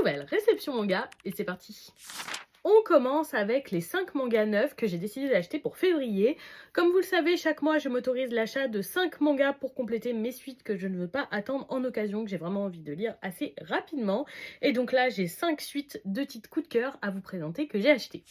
nouvelle réception manga et c'est parti. On commence avec les 5 mangas neufs que j'ai décidé d'acheter pour février. Comme vous le savez, chaque mois je m'autorise l'achat de 5 mangas pour compléter mes suites que je ne veux pas attendre en occasion, que j'ai vraiment envie de lire assez rapidement. Et donc là j'ai 5 suites de titres coup de cœur à vous présenter que j'ai acheté.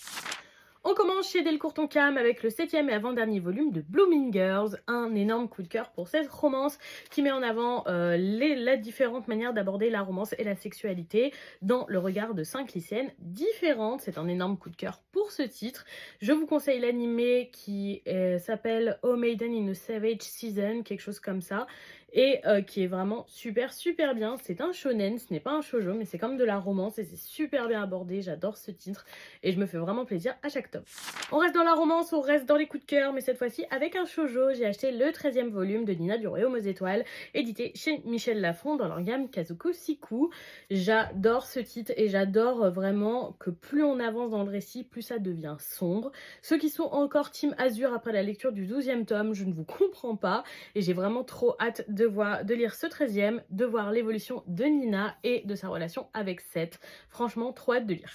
On commence chez Delcourt Tonkam avec le 7e et avant-dernier volume de Blooming Girls, un énorme coup de cœur pour cette romance qui met en avant la différente manière d'aborder la romance et la sexualité dans le regard de 5 lycéennes différentes. C'est un énorme coup de cœur pour ce titre. Je vous conseille l'animé qui s'appelle Oh Maiden in a Savage Season, quelque chose comme ça, et qui est vraiment super bien. C'est un shonen, ce n'est pas un shoujo, mais c'est comme de la romance et c'est super bien abordé. J'adore ce titre et je me fais vraiment plaisir à chaque tome. On reste dans la romance, on reste dans les coups de cœur, mais cette fois-ci avec un shoujo. J'ai acheté le 13e volume de Nina du Royaume aux Étoiles, édité chez Michel Lafon dans leur gamme Kazuko Siku. J'adore ce titre et j'adore vraiment que plus on avance dans le récit, plus ça devient sombre. Ceux qui sont encore Team Azur après la lecture du 12e tome, je ne vous comprends pas et j'ai vraiment trop hâte de lire ce 13e, de voir l'évolution de Nina et de sa relation avec Seth. Franchement, trop hâte de lire.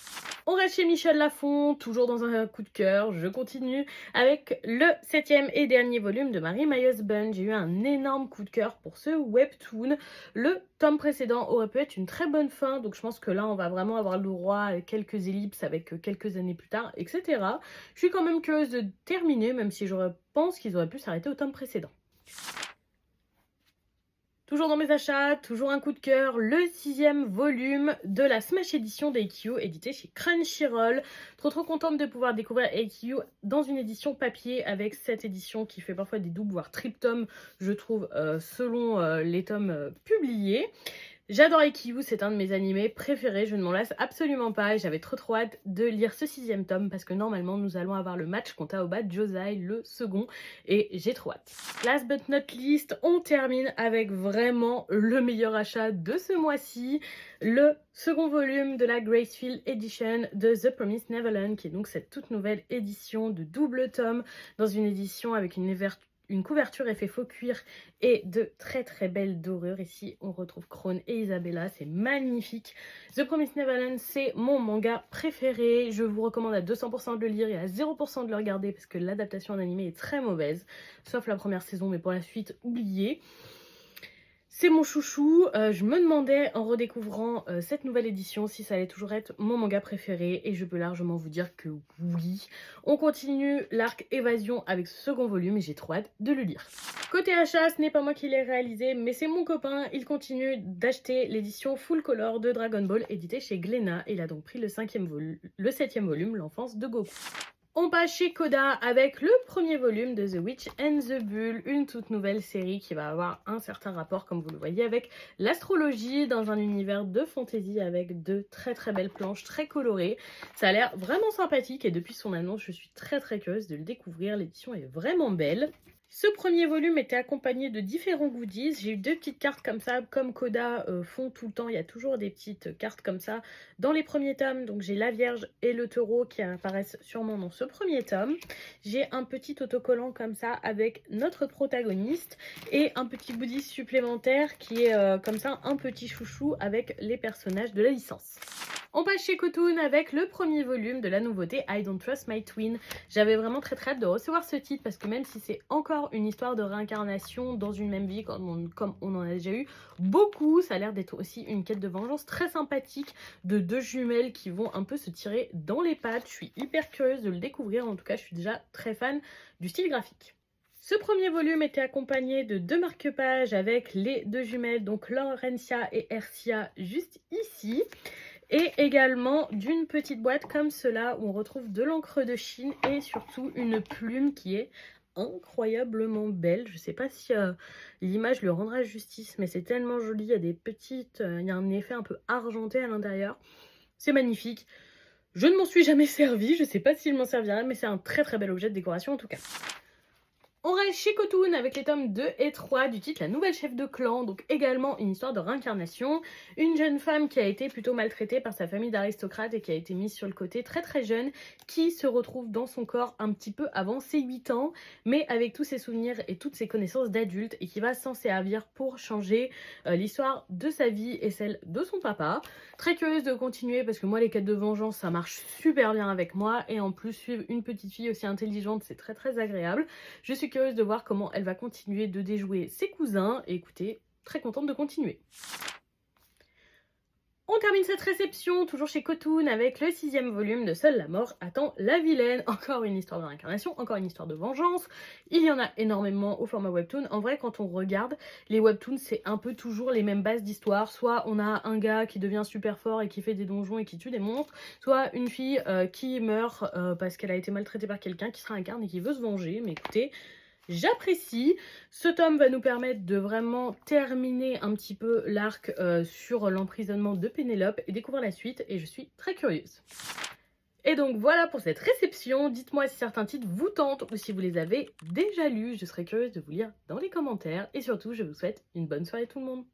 On reste chez Michel Lafon, toujours dans un coup de cœur. Je continue avec le 7e et dernier volume de Mary My Husband. J'ai eu un énorme coup de cœur pour ce webtoon. Le tome précédent aurait pu être une très bonne fin, donc je pense que là on va vraiment avoir le droit à quelques ellipses avec quelques années plus tard, etc. Je suis quand même curieuse de terminer, même si je pense qu'ils auraient pu s'arrêter au tome précédent. Toujours dans mes achats, toujours un coup de cœur, le 6e volume de la Smash Edition d'AQ, édité chez Crunchyroll. Trop contente de pouvoir découvrir AQ dans une édition papier avec cette édition qui fait parfois des doubles voire triples tomes, je trouve, selon les tomes publiés. J'adore AQ, c'est un de mes animés préférés, je ne m'en lasse absolument pas et j'avais trop hâte de lire ce 6e tome parce que normalement nous allons avoir le match contre Aoba Josai, le second, et j'ai trop hâte. Last but not least, on termine avec vraiment le meilleur achat de ce mois-ci, le second volume de la Gracefield Edition de The Promised Neverland, qui est donc cette toute nouvelle édition de double tome dans une édition avec une couverture effet faux cuir et de très belles dorures. Ici on retrouve Krone et Isabella, c'est magnifique. The Promised Neverland, c'est mon manga préféré, je vous recommande à 200% de le lire et à 0% de le regarder parce que l'adaptation en animé est très mauvaise, sauf la première saison, mais pour la suite, oubliez. C'est mon chouchou, je me demandais en redécouvrant cette nouvelle édition si ça allait toujours être mon manga préféré et je peux largement vous dire que oui. On continue l'arc Évasion avec ce second volume et j'ai trop hâte de le lire. Côté achat, ce n'est pas moi qui l'ai réalisé mais c'est mon copain, il continue d'acheter l'édition full color de Dragon Ball édité chez Glénat et il a donc pris le 7e volume, l'enfance de Goku. On passe chez Coda avec le premier volume de The Witch and the Bull, une toute nouvelle série qui va avoir un certain rapport, comme vous le voyez, avec l'astrologie dans un univers de fantasy avec de très belles planches très colorées. Ça a l'air vraiment sympathique et depuis son annonce, je suis très curieuse de le découvrir. L'édition est vraiment belle. Ce premier volume était accompagné de différents goodies. J'ai eu 2 petites cartes comme ça, comme Coda font tout le temps. Il y a toujours des petites cartes comme ça dans les premiers tomes. Donc j'ai la Vierge et le Taureau qui apparaissent sûrement dans ce premier tome. J'ai un petit autocollant comme ça avec notre protagoniste et un petit goodie supplémentaire qui est comme ça un petit chouchou avec les personnages de la licence. On passe chez Cotoon avec le premier volume de la nouveauté I Don't Trust My Twin. J'avais vraiment très hâte de recevoir ce titre parce que même si c'est encore une histoire de réincarnation dans une même vie comme on en a déjà eu beaucoup, ça a l'air d'être aussi une quête de vengeance très sympathique de 2 jumelles qui vont un peu se tirer dans les pattes. Je suis hyper curieuse de le découvrir, en tout cas je suis déjà très fan du style graphique. Ce premier volume était accompagné de 2 marque-pages avec les 2 jumelles, donc Laurentia et Ercia juste ici. Et également d'une petite boîte comme cela où on retrouve de l'encre de Chine et surtout une plume qui est incroyablement belle. Je sais pas si l'image lui rendra justice, mais c'est tellement joli. Il y a des petites, il y a un effet un peu argenté à l'intérieur. C'est magnifique. Je ne m'en suis jamais servi, je sais pas si je m'en servirai, mais c'est un très bel objet de décoration en tout cas. On reste chez Cotoon avec les tomes 2 et 3 du titre La nouvelle chef de clan, donc également une histoire de réincarnation. Une jeune femme qui a été plutôt maltraitée par sa famille d'aristocrates et qui a été mise sur le côté très très jeune, qui se retrouve dans son corps un petit peu avant ses 8 ans, mais avec tous ses souvenirs et toutes ses connaissances d'adulte et qui va s'en servir pour changer l'histoire de sa vie et celle de son papa. Très curieuse de continuer parce que moi les quêtes de vengeance ça marche super bien avec moi et en plus suivre une petite fille aussi intelligente c'est très très agréable. Je suis curieuse de voir comment elle va continuer de déjouer ses cousins et écoutez, très contente de continuer. On termine cette réception, toujours chez Cotoon, avec le 6e volume de Seule la mort attend la vilaine. Encore une histoire de réincarnation, encore une histoire de vengeance. Il y en a énormément au format webtoon. En vrai, quand on regarde, les webtoons, c'est un peu toujours les mêmes bases d'histoire. Soit on a un gars qui devient super fort et qui fait des donjons et qui tue des monstres, soit une fille qui meurt parce qu'elle a été maltraitée par quelqu'un, qui se réincarne et qui veut se venger. Mais écoutez, j'apprécie. Ce tome va nous permettre de vraiment terminer un petit peu l'arc sur l'emprisonnement de Pénélope et découvrir la suite et je suis très curieuse. Et donc voilà pour cette réception. Dites-moi si certains titres vous tentent ou si vous les avez déjà lus. Je serais curieuse de vous lire dans les commentaires et surtout je vous souhaite une bonne soirée tout le monde.